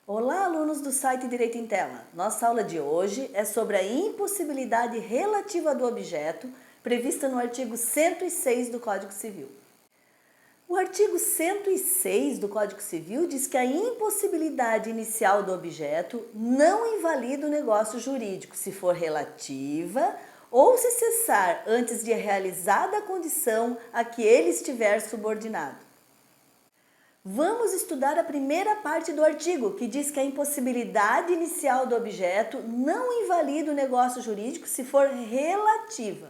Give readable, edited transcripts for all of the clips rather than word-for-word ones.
Olá, alunos do site Direito em Tela! Nossa aula de hoje é sobre a impossibilidade relativa do objeto prevista no artigo 106 do Código Civil. O artigo 106 do Código Civil diz que a impossibilidade inicial do objeto não invalida o negócio jurídico se for relativa ou se cessar antes de realizada a condição a que ele estiver subordinado. Vamos estudar a primeira parte do artigo, que diz que a impossibilidade inicial do objeto não invalida o negócio jurídico se for relativa.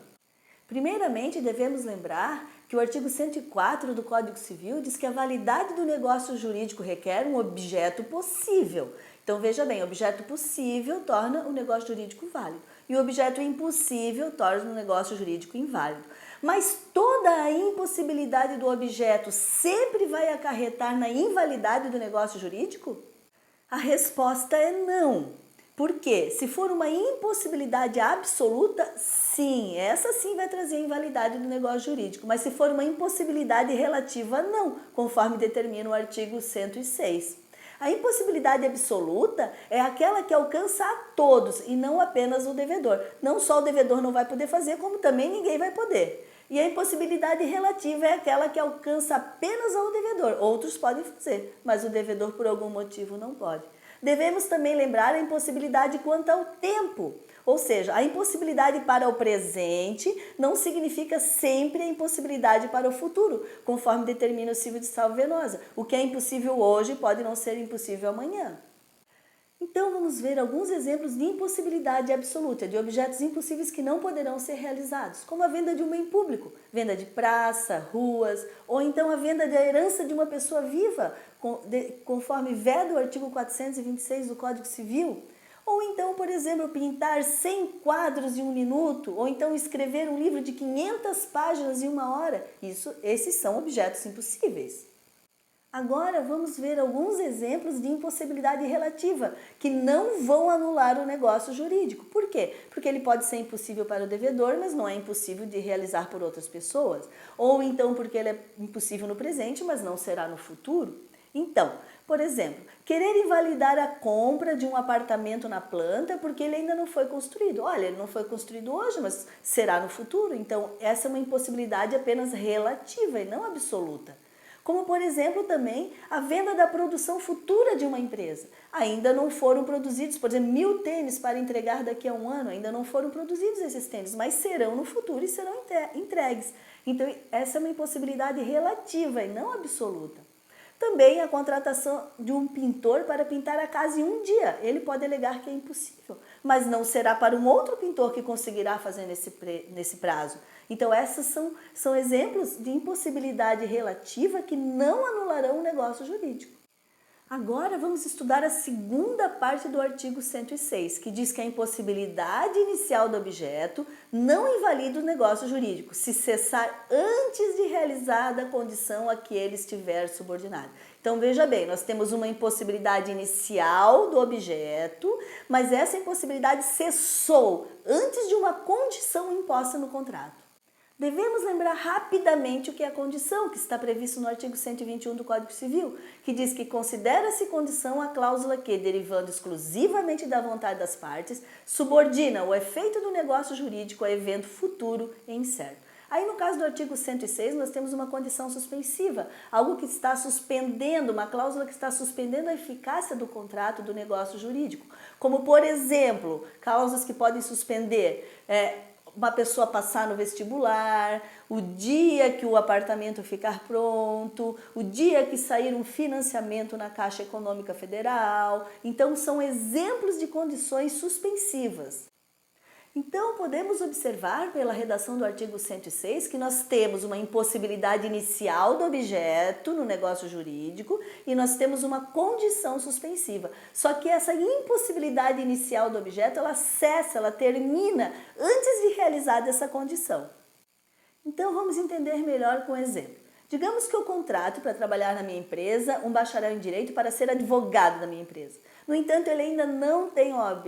Primeiramente, devemos lembrar que o artigo 104 do Código Civil diz que a validade do negócio jurídico requer um objeto possível. Então, veja bem, objeto possível torna o negócio jurídico válido e o objeto impossível torna o negócio jurídico inválido. Mas toda a impossibilidade do objeto sempre vai acarretar na invalidade do negócio jurídico? A resposta é não. Por quê? Se for uma impossibilidade absoluta, sim, essa sim vai trazer a invalidade do negócio jurídico. Mas se for uma impossibilidade relativa, não, conforme determina o artigo 106. A impossibilidade absoluta é aquela que alcança a todos e não apenas o devedor. Não só o devedor não vai poder fazer, como também ninguém vai poder. E a impossibilidade relativa é aquela que alcança apenas ao devedor. Outros podem fazer, mas o devedor por algum motivo não pode. Devemos também lembrar a impossibilidade quanto ao tempo. Ou seja, a impossibilidade para o presente não significa sempre a impossibilidade para o futuro, conforme determina o Civil de Salvo Venosa. O que é impossível hoje pode não ser impossível amanhã. Então vamos ver alguns exemplos de impossibilidade absoluta, de objetos impossíveis que não poderão ser realizados, como a venda de um bem público, venda de praça, ruas, ou então a venda da herança de uma pessoa viva, conforme veda o artigo 426 do Código Civil. Ou então, por exemplo, pintar 100 quadros em um minuto, ou então escrever um livro de 500 páginas em uma hora. Esses são objetos impossíveis. Agora vamos ver alguns exemplos de impossibilidade relativa, que não vão anular o negócio jurídico. Por quê? Porque ele pode ser impossível para o devedor, mas não é impossível de realizar por outras pessoas. Ou então porque ele é impossível no presente, mas não será no futuro. Então, por exemplo, querer invalidar a compra de um apartamento na planta porque ele ainda não foi construído. Olha, ele não foi construído hoje, mas será no futuro. Então, essa é uma impossibilidade apenas relativa e não absoluta. Como, por exemplo, também a venda da produção futura de uma empresa. Ainda não foram produzidos, por exemplo, 1000 tênis para entregar daqui a um ano, ainda não foram produzidos esses tênis, mas serão no futuro e serão entregues. Então, essa é uma impossibilidade relativa e não absoluta. Também a contratação de um pintor para pintar a casa em um dia. Ele pode alegar que é impossível, mas não será para um outro pintor que conseguirá fazer nesse prazo. Então, esses são exemplos de impossibilidade relativa que não anularão o negócio jurídico. Agora vamos estudar a segunda parte do artigo 106, que diz que a impossibilidade inicial do objeto não invalida o negócio jurídico, se cessar antes de realizada a condição a que ele estiver subordinado. Então veja bem, nós temos uma impossibilidade inicial do objeto, mas essa impossibilidade cessou antes de uma condição imposta no contrato. Devemos lembrar rapidamente o que é a condição, que está previsto no artigo 121 do Código Civil, que diz que considera-se condição a cláusula que, derivando exclusivamente da vontade das partes, subordina o efeito do negócio jurídico a evento futuro e incerto. Aí, no caso do artigo 106, nós temos uma condição suspensiva, algo que está suspendendo, uma cláusula que está suspendendo a eficácia do contrato do negócio jurídico. Como, por exemplo, cláusulas que podem suspender uma pessoa passar no vestibular, o dia que o apartamento ficar pronto, o dia que sair um financiamento na Caixa Econômica Federal. Então, são exemplos de condições suspensivas. Então, podemos observar pela redação do artigo 106 que nós temos uma impossibilidade inicial do objeto no negócio jurídico e nós temos uma condição suspensiva. Só que essa impossibilidade inicial do objeto, ela cessa, ela termina antes de realizada essa condição. Então, vamos entender melhor com um exemplo. Digamos que eu contrato para trabalhar na minha empresa um bacharel em Direito para ser advogado da minha empresa. No entanto, ele ainda não tem OAB,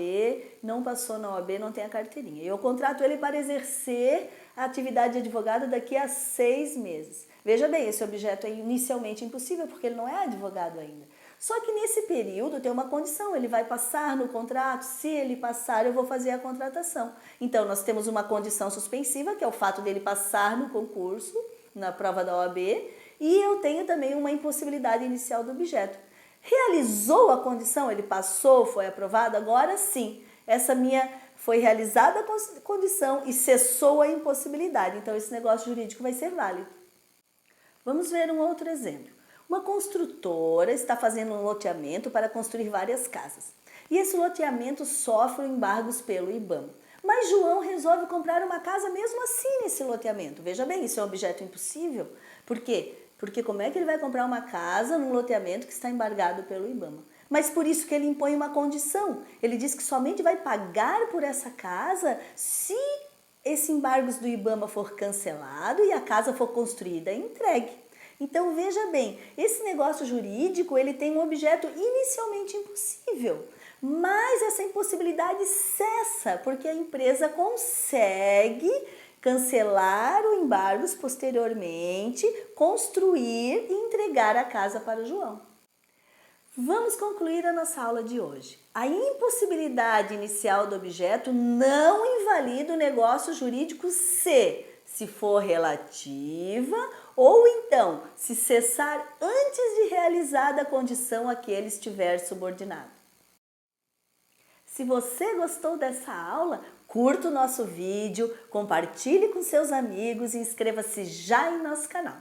não passou na OAB, não tem a carteirinha. Eu contrato ele para exercer a atividade de advogado daqui a 6 meses. Veja bem, esse objeto é inicialmente impossível porque ele não é advogado ainda. Só que nesse período tem uma condição, ele vai passar no contrato, se ele passar eu vou fazer a contratação. Então nós temos uma condição suspensiva, que é o fato dele passar no concurso, na prova da OAB, e eu tenho também uma impossibilidade inicial do objeto. Realizou a condição, ele passou, foi aprovado, agora sim, essa minha foi realizada a condição e cessou a impossibilidade, então esse negócio jurídico vai ser válido. Vamos ver um outro exemplo. Uma construtora está fazendo um loteamento para construir várias casas. E esse loteamento sofre embargos pelo IBAMA. Mas João resolve comprar uma casa mesmo assim nesse loteamento. Veja bem, isso é um objeto impossível. Por quê? Porque como é que ele vai comprar uma casa num loteamento que está embargado pelo IBAMA? Mas por isso que ele impõe uma condição. Ele diz que somente vai pagar por essa casa se esse embargo do IBAMA for cancelado e a casa for construída e entregue. Então veja bem, esse negócio jurídico ele tem um objeto inicialmente impossível, mas essa impossibilidade cessa porque a empresa consegue cancelar o embargo posteriormente, construir e entregar a casa para o João. Vamos concluir a nossa aula de hoje. A impossibilidade inicial do objeto não invalida o negócio jurídico se for relativa ou então se cessar antes de realizada a condição a que ele estiver subordinado. Se você gostou dessa aula, curta o nosso vídeo, compartilhe com seus amigos e inscreva-se já em nosso canal.